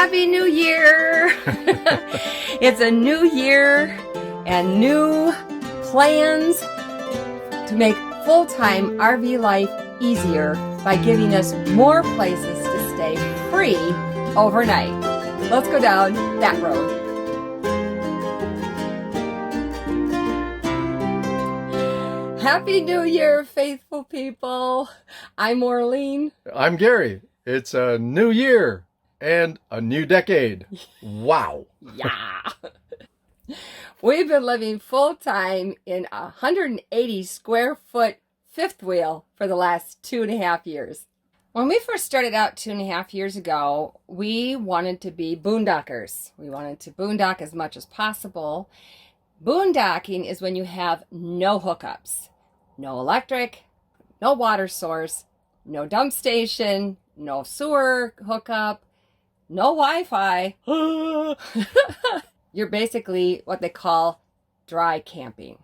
Happy New Year! It's a new year and new plans to make full-time RV life easier by giving us more places to stay free overnight. Let's go down that road. Happy New Year, faithful people. I'm Orlean. I'm Gary. It's a new year and a new decade. Wow. Yeah. We've been living full-time in a 180 square foot fifth wheel for the last 2.5 years. When we first started out 2.5 years ago, we wanted to be boondockers. We wanted to boondock as much as possible. Boondocking is when you have no hookups, no electric, no water source, no dump station, no sewer hookup, no Wi-Fi. You're basically what they call dry camping.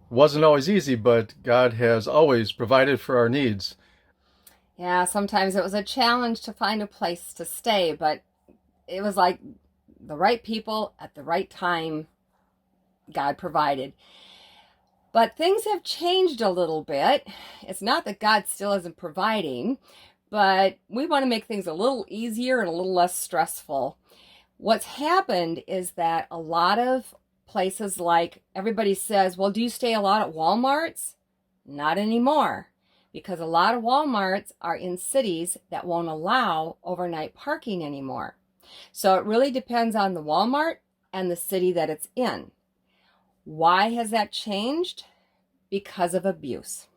Wasn't always easy, but God has always provided for our needs. Yeah, sometimes it was a challenge to find a place to stay, but it was like the right people at the right time, God provided. But things have changed a little bit. It's not that God still isn't providing, but we want to make things a little easier and a little less stressful. What's happened is that a lot of places, like everybody says, well, do you stay a lot at Walmarts? Not anymore, because a lot of Walmarts are in cities that won't allow overnight parking anymore. So it really depends on the Walmart and the city that it's in. Why has that changed? Because of abuse.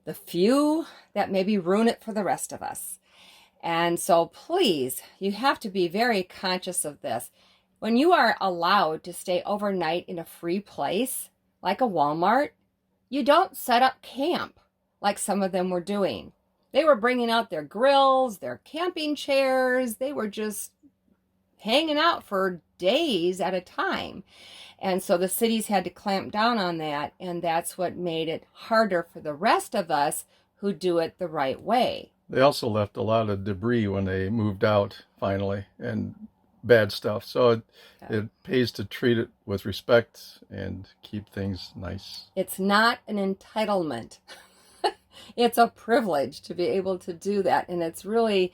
The few that maybe ruin it for the rest of us. And so please, you have to be very conscious of this. When you are allowed to stay overnight in a free place, like a Walmart, you don't set up camp like some of them were doing. They were bringing out their grills, their camping chairs. They were just hanging out for days at a time. And so the cities had to clamp down on that, and that's what made it harder for the rest of us who do it the right way. They also left a lot of debris when they moved out finally, and bad stuff. So it pays to treat it with respect and keep things nice. It's not an entitlement. It's a privilege to be able to do that. And it's really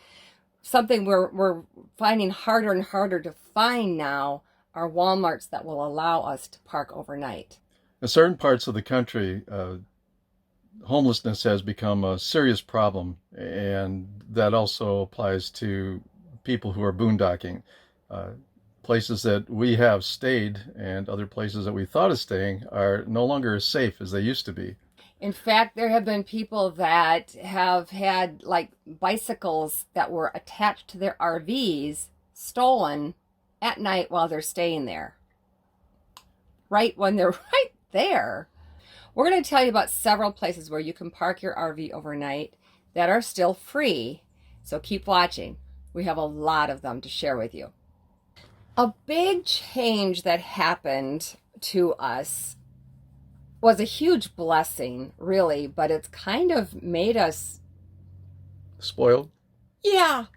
something we're finding harder and harder to find now, are Walmarts that will allow us to park overnight. In certain parts of the country, homelessness has become a serious problem, and that also applies to people who are boondocking. Places that we have stayed and other places that we thought of staying are no longer as safe as they used to be. In fact, there have been people that have had like bicycles that were attached to their RVs stolen at night while they're staying there. Right when they're right there. We're going to tell you about several places where you can park your RV overnight that are still free. So keep watching. We have a lot of them to share with you. A big change that happened to us was a huge blessing, really, but it's kind of made us Spoiled? Yeah.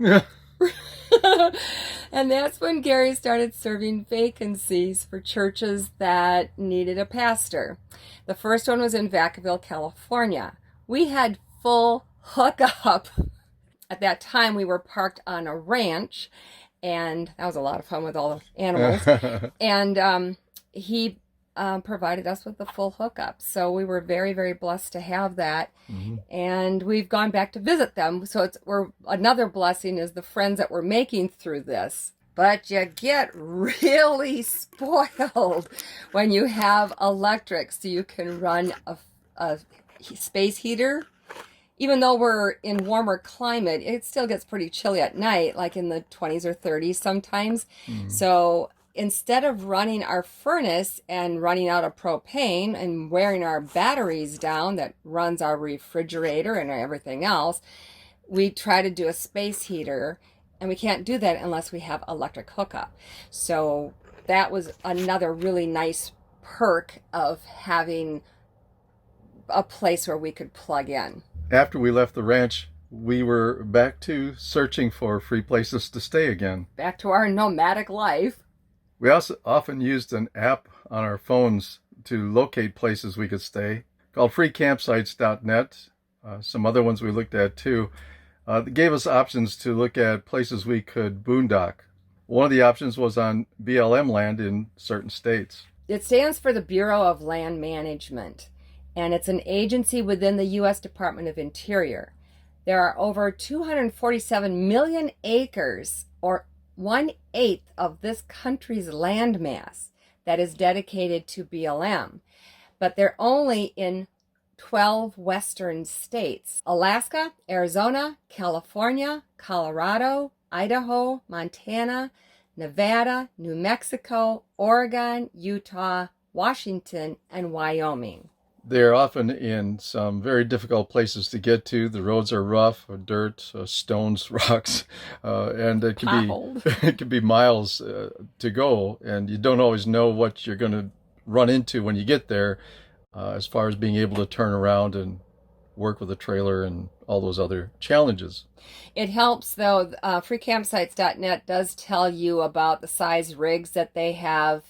And that's when Gary started serving vacancies for churches that needed a pastor. The first one was in Vacaville, California. We had full hookup. At that time, we were parked on a ranch, and that was a lot of fun with all the animals. And he provided us with the full hookup. So we were very, very blessed to have that. Mm-hmm. And we've gone back to visit them. So another blessing is the friends that we're making through this. But you get really spoiled when you have electric, so you can run a space heater. Even though we're in warmer climate, it still gets pretty chilly at night, like in the 20s or 30s sometimes. Mm. So instead of running our furnace and running out of propane and wearing our batteries down that runs our refrigerator and everything else, we try to do a space heater, and we can't do that unless we have electric hookup. So that was another really nice perk of having a place where we could plug in. After we left the ranch, we were back to searching for free places to stay again. Back to our nomadic life. We also often used an app on our phones to locate places we could stay called freecampsites.net. Some other ones we looked at too. That gave us options to look at places we could boondock. One of the options was on BLM land in certain states. It stands for the Bureau of Land Management, and it's an agency within the U.S. Department of Interior. There are over 247 million acres, or 1/8 of this country's landmass, that is dedicated to BLM. But they're only in 12 western states: Alaska, Arizona, California, Colorado, Idaho, Montana, Nevada, New Mexico, Oregon, Utah, Washington, and Wyoming. They're often in some very difficult places to get to. The roads are rough, dirt, stones, rocks, and it can be it can be miles to go, and you don't always know what you're going to run into when you get there, as far as being able to turn around and work with a trailer and all those other challenges. It helps, though. Freecampsites.net does tell you about the size rigs that they have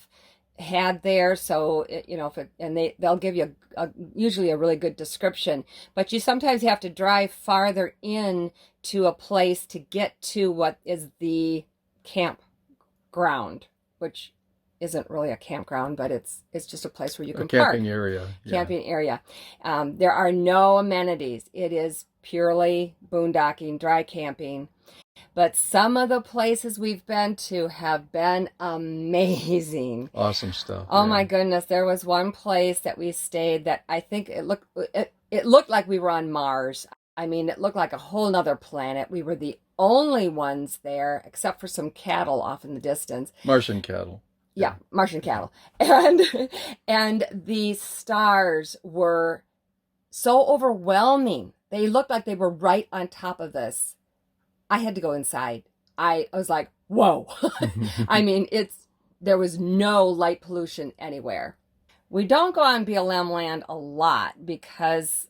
had there. So, they'll give you usually a really good description. But you sometimes have to drive farther in to a place to get to what is the campground, which isn't really a campground, but it's just a place where you can park. Camping area. Camping area. There are no amenities. It is purely boondocking, dry camping. But some of the places we've been to have been amazing. Awesome stuff. Oh my goodness. There was one place that we stayed that I think it looked like we were on Mars. I mean, it looked like a whole nother planet. We were the only ones there, except for some cattle off in the distance. Martian cattle. Yeah, Martian cattle. And the stars were so overwhelming. They looked like they were right on top of us. I had to go inside. I was like, whoa. I mean, there was no light pollution anywhere. We don't go on BLM land a lot because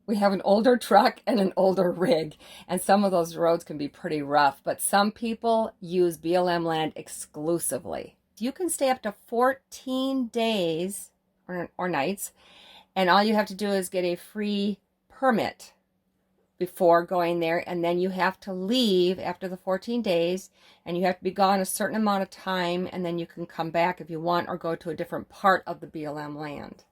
we have an older truck and an older rig, and some of those roads can be pretty rough, but some people use BLM land exclusively. You can stay up to 14 days or nights, and all you have to do is get a free permit before going there, and then you have to leave after the 14 days, and you have to be gone a certain amount of time, and then you can come back if you want or go to a different part of the BLM land.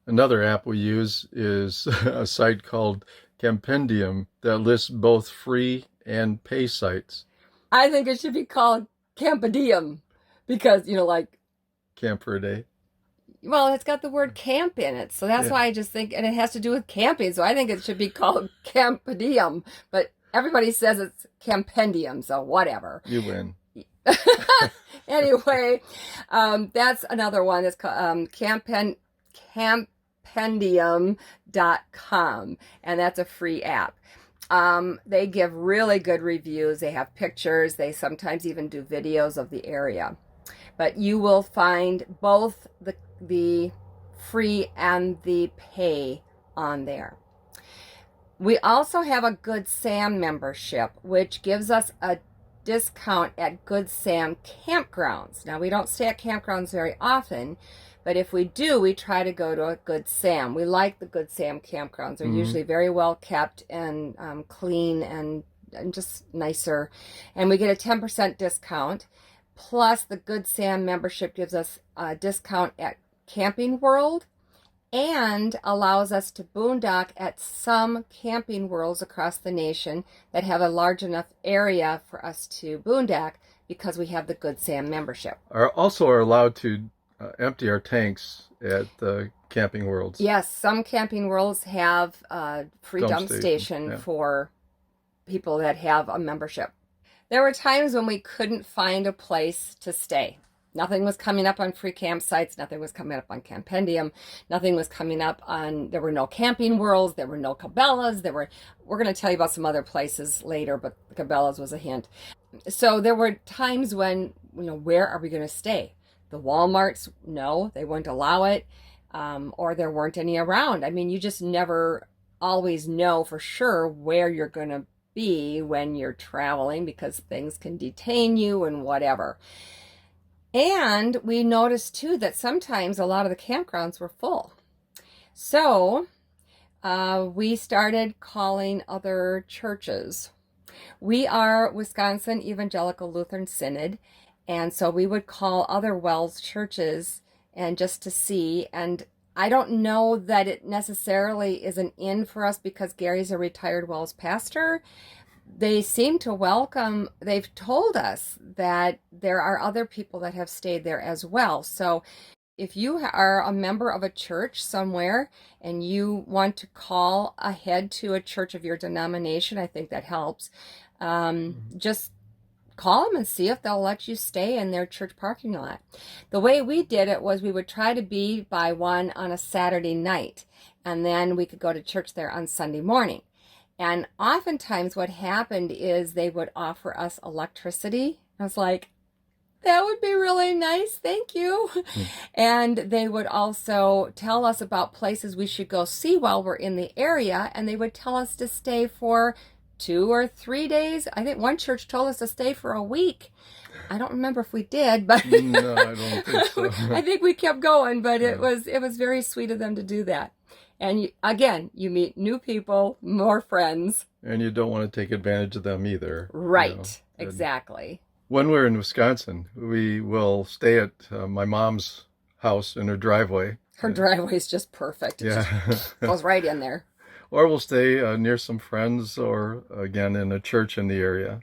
Another app we use is a site called Campendium that lists both free and pay sites. I think it should be called Campadium because, like... Camp for a day. Well, it's got the word camp in it, so that's why I just think, and it has to do with camping, so I think it should be called Campadium, but everybody says it's Campendium, so whatever. You win. Anyway, that's another one. It's called Campendium.com, and that's a free app. They give really good reviews. They have pictures. They sometimes even do videos of the area. But you will find both the free and the pay on there. We also have a Good Sam membership, which gives us a discount at Good Sam campgrounds. Now, we don't stay at campgrounds very often, but if we do, we try to go to a Good Sam. We like the Good Sam campgrounds. They're usually very well kept and clean and just nicer. And we get a 10% discount. Plus, the Good Sam membership gives us a discount at Camping World and allows us to boondock at some camping worlds across the nation that have a large enough area for us to boondock because we have the Good Sam membership. Also are allowed to empty our tanks at the camping worlds. Yes, some camping worlds have a free dump station for people that have a membership. There were times when we couldn't find a place to stay. Nothing was coming up on free campsites. Nothing was coming up on Campendium. Nothing was coming up on, there were no camping worlds. There were no Cabela's. We're going to tell you about some other places later, but Cabela's was a hint. So there were times when, where are we going to stay? The Walmarts, no, they wouldn't allow it. Or there weren't any around. I mean, you just never always know for sure where you're going to be when you're traveling because things can detain you and whatever. And we noticed too that sometimes a lot of the campgrounds were full. So we started calling other churches. We are Wisconsin Evangelical Lutheran Synod, and so we would call other WELS churches and just to see. And I don't know that it necessarily is an in for us because Gary's a retired WELS pastor. They seem to welcome, they've told us that there are other people that have stayed there as well. So if you are a member of a church somewhere and you want to call ahead to a church of your denomination, I think that helps. Just call them and see if they'll let you stay in their church parking lot. The way we did it was we would try to be by one on a Saturday night, and then we could go to church there on Sunday morning. And oftentimes what happened is they would offer us electricity. I was like, that would be really nice, thank you. And they would also tell us about places we should go see while we're in the area, and they would tell us to stay for 2 or 3 days. I think one church told us to stay for a week. I don't remember if we did, but No, I don't think so. I think we kept going, but it was very sweet of them to do that. And again, you meet new people, more friends. And you don't want to take advantage of them either. Right, exactly. When we're in Wisconsin, we will stay at my mom's house in her driveway. Her driveway is just perfect. It just goes right in there. Or we'll stay near some friends or, again, in a church in the area.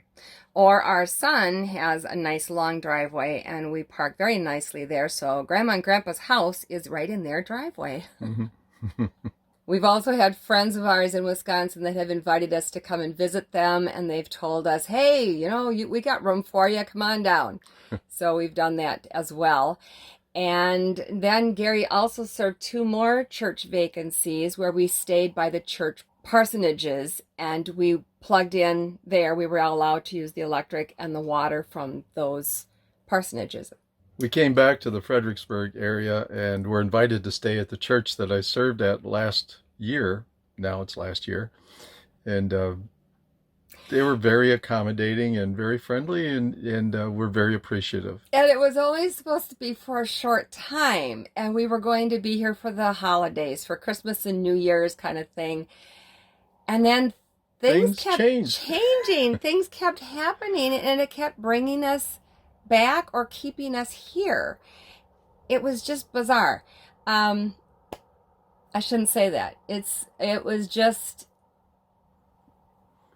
Or our son has a nice long driveway, and we park very nicely there. So Grandma and Grandpa's house is right in their driveway. We've also had friends of ours in Wisconsin that have invited us to come and visit them, and they've told us, hey, we got room for you, come on down. So we've done that as well. And then Gary also served 2 more church vacancies where we stayed by the church parsonages, and we plugged in there. We were allowed to use the electric and the water from those parsonages. We came back to the Fredericksburg area and were invited to stay at the church that I served at last year. Now it's last year. And they were very accommodating and very friendly, and were very appreciative. And it was only supposed to be for a short time. And we were going to be here for the holidays, for Christmas and New Year's kind of thing. And then things kept changing. Things kept happening, and it kept bringing us back or keeping us here. It was just bizarre. I shouldn't say that. It was just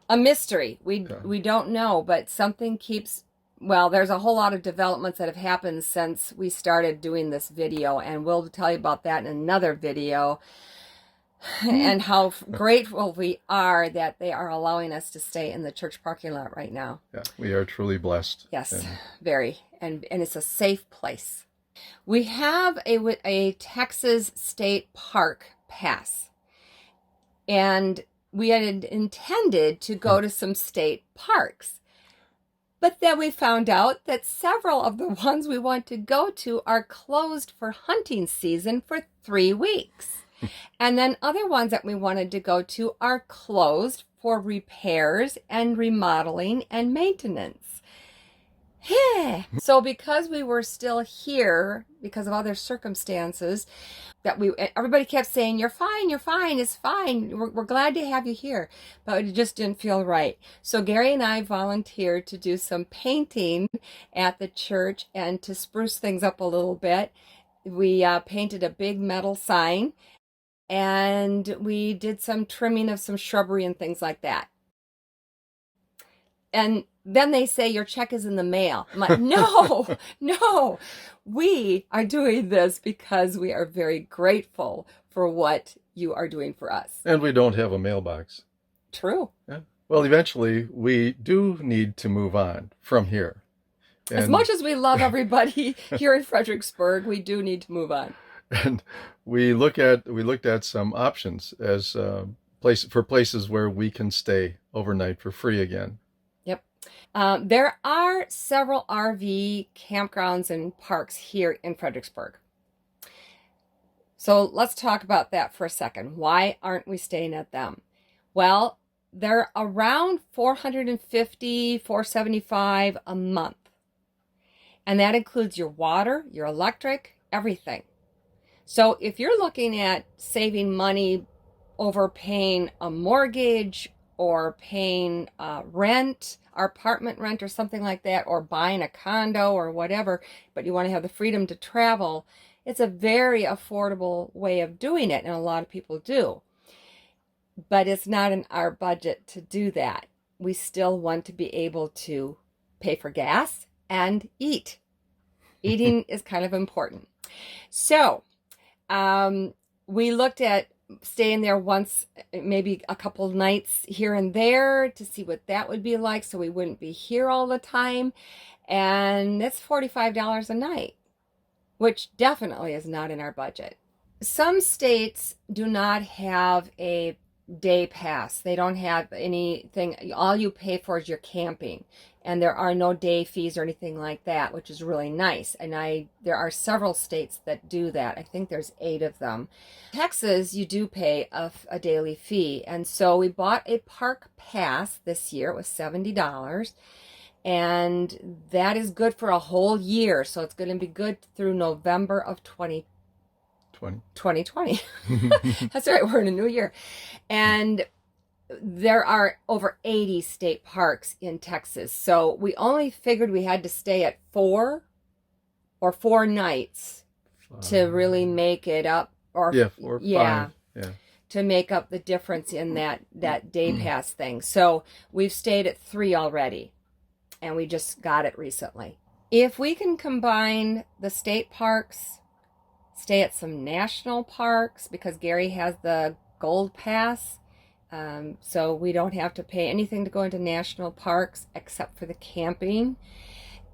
a mystery. We don't know, but something keeps. Well, there's a whole lot of developments that have happened since we started doing this video, and we'll tell you about that in another video. And how grateful we are that they are allowing us to stay in the church parking lot right now. Yeah, we are truly blessed. Yes, very. And it's a safe place. We have a Texas State Park pass. And we had intended to go to some state parks. But then we found out that several of the ones we want to go to are closed for hunting season for 3 weeks. And then other ones that we wanted to go to are closed for repairs and remodeling and maintenance. So because we were still here, because of other circumstances, everybody kept saying, you're fine, it's fine. We're glad to have you here. But it just didn't feel right. So Gary and I volunteered to do some painting at the church and to spruce things up a little bit. We painted a big metal sign. And we did some trimming of some shrubbery and things like that. And then they say your check is in the mail. I'm like, no, we are doing this because we are very grateful for what you are doing for us. And we don't have a mailbox. True. Yeah. Well, eventually we do need to move on from here. As much as we love everybody here in Fredericksburg, we do need to move on. And we looked at some options as places where we can stay overnight for free again. Yep. There are several RV campgrounds and parks here in Fredericksburg. So let's talk about that for a second. Why aren't we staying at them? Well, They're around 450, 475 a month. And that includes your water, your electric, everything. So if you're looking at saving money over paying a mortgage or paying rent, or apartment rent or something like that, or buying a condo or whatever, but you want to have the freedom to travel, it's a very affordable way of doing it, and a lot of people do. But it's not in our budget to do that. We still want to be able to pay for gas and eat. Eating is kind of important. So, we looked at staying there once, maybe a couple nights here and there to see what that would be like, so we wouldn't be here all the time. And it's $45 a night, which definitely is not in our budget. Some states do not have a day pass. They don't have anything. All you pay for is your camping, and there are no day fees or anything like that, which is really nice. And there are several states that do that. I think there's 8 of them. Texas, you do pay a daily fee, and so we bought a park pass this year. It was $70, and that is good for a whole year. So it's going to be good through November of 2020. That's right, we're in a new year. And there are over 80 state parks in Texas. So we only figured we had to stay at 4 nights to really make it up. Or yeah, 4 or 5. Yeah. To make up the difference in that day pass thing. So we've stayed at 3 already, and we just got it recently. If we can combine the state parks, stay at some national parks, because Gary has the gold pass, so we don't have to pay anything to go into national parks except for the camping.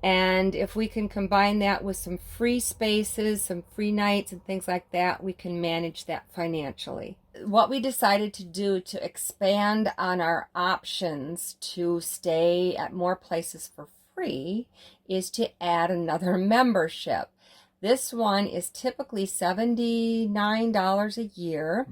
And if we can combine that with some free spaces, some free nights and things like that, we can manage that financially. What we decided to do to expand on our options to stay at more places for free is to add another membership. This one is typically $79 a year,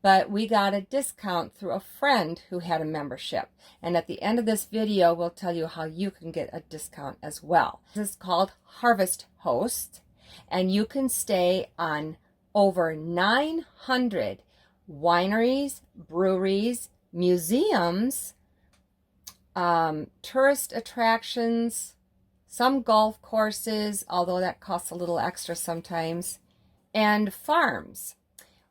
but we got a discount through a friend who had a membership. And at the end of this video, we'll tell you how you can get a discount as well. This is called Harvest Host, and you can stay on over 900 wineries, breweries, museums, tourist attractions, some golf courses, although that costs a little extra sometimes, and farms,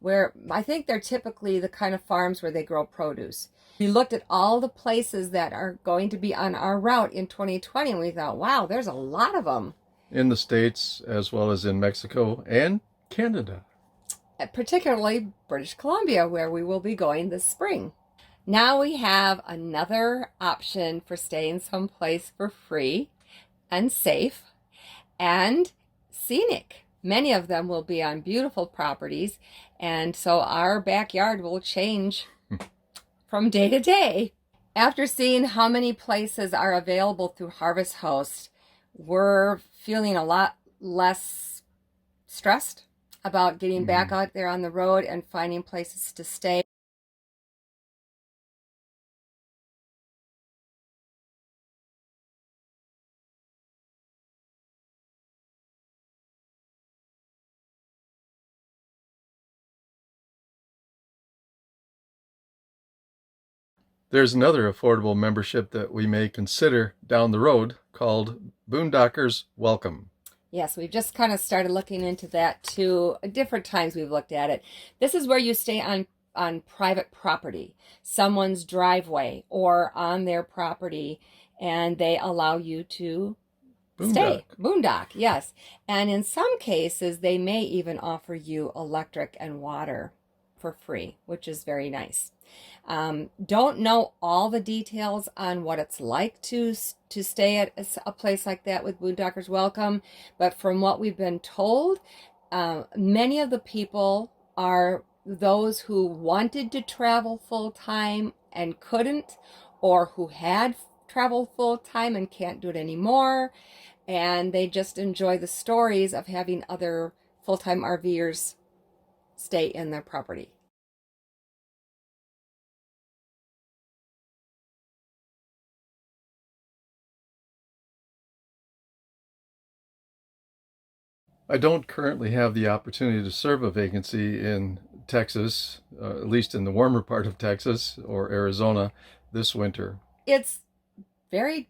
where I think they're typically the kind of farms where they grow produce. We looked at all the places that are going to be on our route in 2020, and we thought, wow, there's a lot of them. In the States, as well as in Mexico and Canada. Particularly British Columbia, where we will be going this spring. Now we have another option for staying someplace for free and safe and scenic. Many of them will be on beautiful properties, and so our backyard will change from day to day. After seeing how many places are available through Harvest Host, we're feeling a lot less stressed about getting back out there on the road and finding places to stay. There's another affordable membership that we may consider down the road called Boondockers Welcome. Yes, we've just kind of started looking into that too. Different times we've looked at it. This is where you stay on private property, someone's driveway or on their property, and they allow you to stay. Boondock, yes. And in some cases, they may even offer you electric and water for free, which is very nice. Don't know all the details on what it's like to stay at a place like that with Boondockers Welcome, but from what we've been told, many of the people are those who wanted to travel full-time and couldn't, or who had traveled full-time and can't do it anymore, and they just enjoy the stories of having other full-time RVers stay in their property. I don't currently have the opportunity to serve a vacancy in Texas, at least in the warmer part of Texas or Arizona this winter. It's very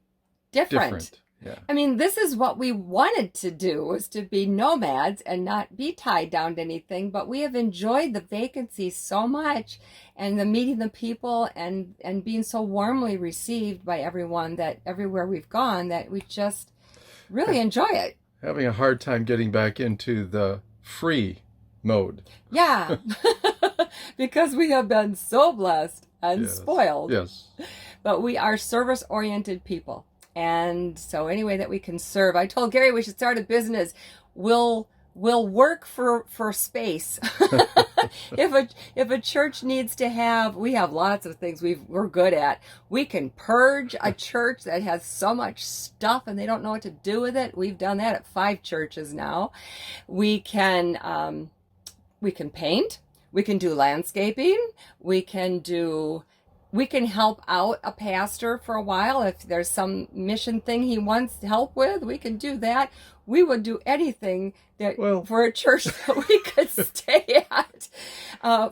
different. Different. Yeah. I mean, this is what we wanted to do, was to be nomads and not be tied down to anything, but we have enjoyed the vacancy so much, and the meeting the people, and being so warmly received by everyone, that everywhere we've gone, that we just really enjoy it. Having a hard time getting back into the free mode. Yeah. Because we have been so blessed and Yes. spoiled. Yes. But we are service oriented people. And so any way that we can serve, I told Gary we should start a business. We'll work for space. If a church needs to have, we have lots of things we're good at. We can purge a church that has so much stuff and they don't know what to do with it. We've done that at 5 churches now. We can paint. We can do landscaping. We can help out a pastor for a while. If there's some mission thing he wants help with, we can do that. We would do anything that for a church that we could stay at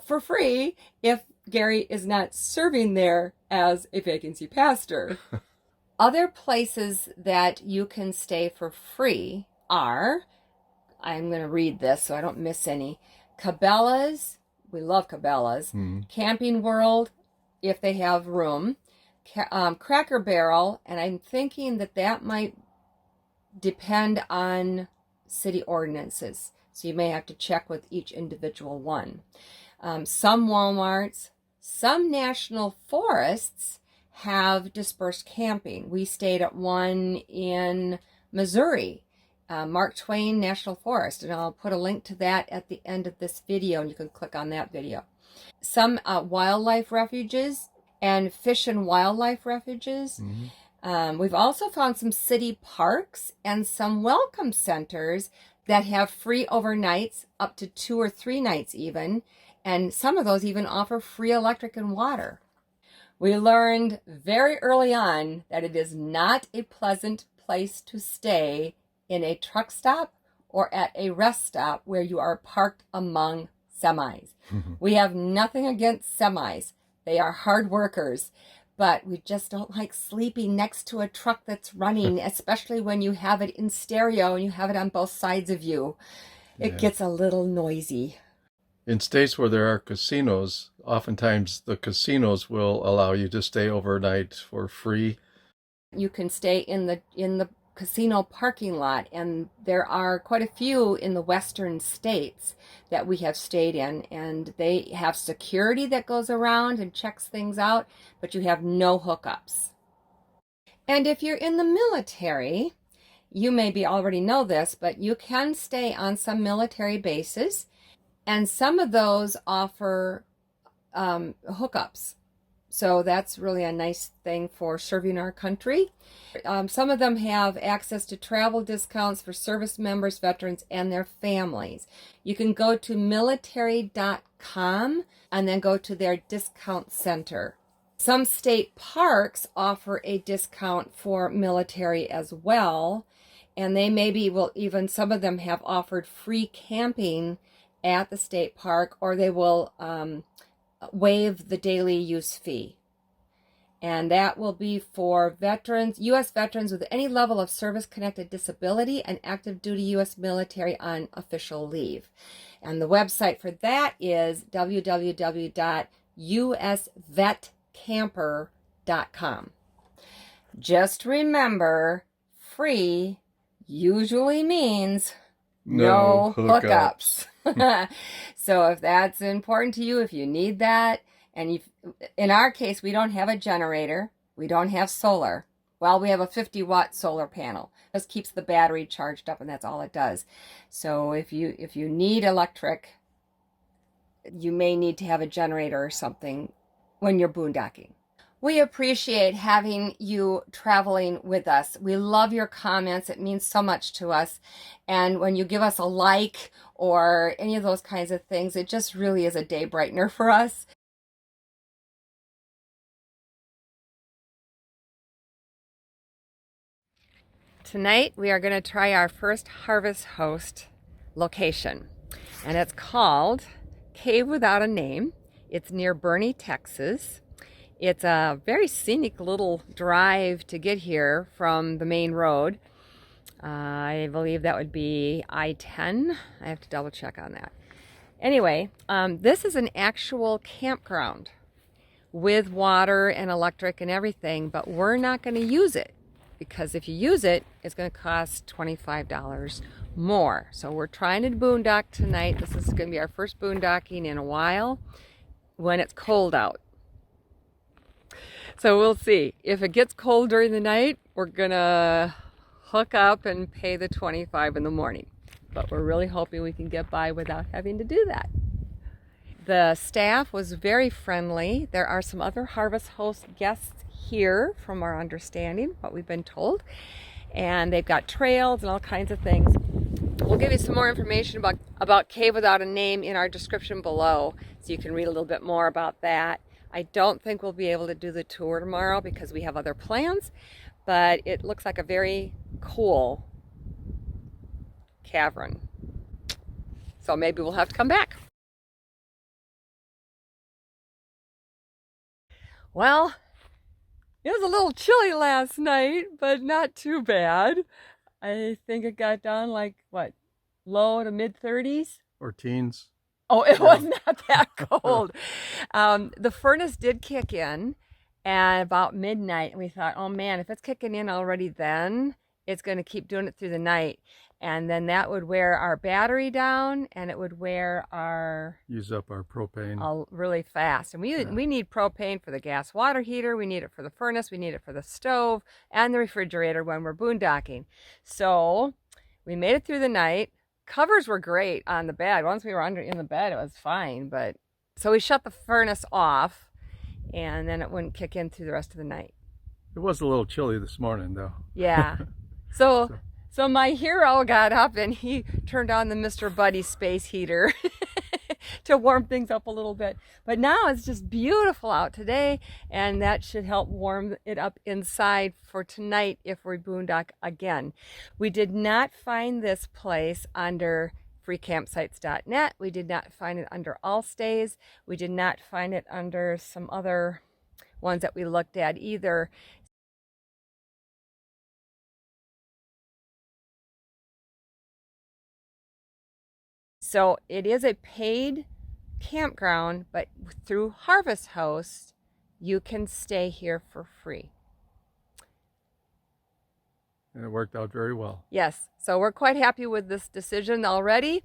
for free if Gary is not serving there as a vacancy pastor. Other places that you can stay for free are, I'm going to read this so I don't miss any, Cabela's. We love Cabela's. Camping World, if they have room. Cracker Barrel, and I'm thinking that might depend on city ordinances. So you may have to check with each individual one. Some Walmarts, some national forests have dispersed camping. We stayed at one in Missouri, Mark Twain National Forest, and I'll put a link to that at the end of this video, and you can click on that video. Some wildlife refuges and fish and wildlife refuges. We've also found some city parks and some welcome centers that have free overnights, up to 2 or 3 nights even, and some of those even offer free electric and water. We learned very early on that it is not a pleasant place to stay in a truck stop or at a rest stop where you are parked among semis. We have nothing against semis. They are hard workers, but we just don't like sleeping next to a truck that's running, especially when you have it in stereo and you have it on both sides of you. It gets a little noisy. In states where there are casinos, oftentimes the casinos will allow you to stay overnight for free. You can stay in the casino parking lot, and there are quite a few in the western states that we have stayed in, and they have security that goes around and checks things out, but you have no hookups. And if you're in the military, you maybe already know this, but you can stay on some military bases, and some of those offer hookups. So that's really a nice thing for serving our country. Some of them have access to travel discounts for service members, veterans, and their families. You can go to military.com and then go to their discount center. Some state parks offer a discount for military as well, and they maybe will even, some of them have offered free camping at the state park, or they will waive the daily use fee. And that will be for veterans, U.S. veterans with any level of service-connected disability and active duty U.S. military on official leave. And the website for that is www.usvetcamper.com. Just remember, free usually means no hookups. So if that's important to you, if you need that, and in our case, we don't have a generator, we don't have solar. Well, we have a 50-watt solar panel. It just keeps the battery charged up, and that's all it does. So if you need electric, you may need to have a generator or something when you're boondocking. We appreciate having you traveling with us. We love your comments. It means so much to us. And when you give us a like or any of those kinds of things, it just really is a day brightener for us. Tonight we are going to try our first Harvest Host location. And it's called Cave Without a Name. It's near Boerne, Texas. It's a very scenic little drive to get here from the main road. I believe that would be I-10. I have to double check on that. Anyway, this is an actual campground with water and electric and everything, but we're not going to use it because if you use it, it's going to cost $25 more. So we're trying to boondock tonight. This is going to be our first boondocking in a while when it's cold out. So we'll see. If it gets cold during the night, we're going to hook up and pay the $25 in the morning. But we're really hoping we can get by without having to do that. The staff was very friendly. There are some other Harvest Host guests here from our understanding, what we've been told. And they've got trails and all kinds of things. We'll give you some more information about Cave Without a Name in our description below, so you can read a little bit more about that. I don't think we'll be able to do the tour tomorrow because we have other plans, but it looks like a very cool cavern. So maybe we'll have to come back. Well, it was a little chilly last night, but not too bad. I think it got down like, what, low to mid-30s? Or teens. Oh, it was not that cold. The furnace did kick in at about midnight, and we thought, oh man, if it's kicking in already then, it's going to keep doing it through the night. And then that would wear our battery down, and it would wear our... Use up our propane. Really fast. And we need propane for the gas water heater, we need it for the furnace, we need it for the stove, and the refrigerator when we're boondocking. So we made it through the night. Covers were great on the bed. Once we were in the bed, it was fine. But so we shut the furnace off, and then it wouldn't kick in through the rest of the night. It was a little chilly this morning, though. Yeah. So my hero got up and he turned on the Mr. Buddy space heater to warm things up a little bit. But now it's just beautiful out today, and that should help warm it up inside for tonight if we boondock again. We did not find this place under freecampsites.net. We did not find it under All Stays. We did not find it under some other ones that we looked at either. So it is a paid campground, but through Harvest Host, you can stay here for free. And it worked out very well. Yes, so we're quite happy with this decision already,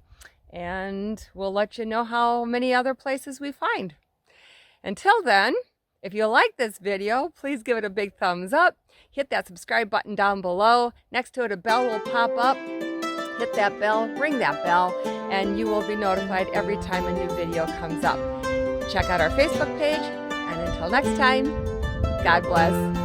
and we'll let you know how many other places we find. Until then, if you like this video, please give it a big thumbs up. Hit that subscribe button down below. Next to it, a bell will pop up. Hit that bell, ring that bell, and you will be notified every time a new video comes up. Check out our Facebook page, and until next time, God bless.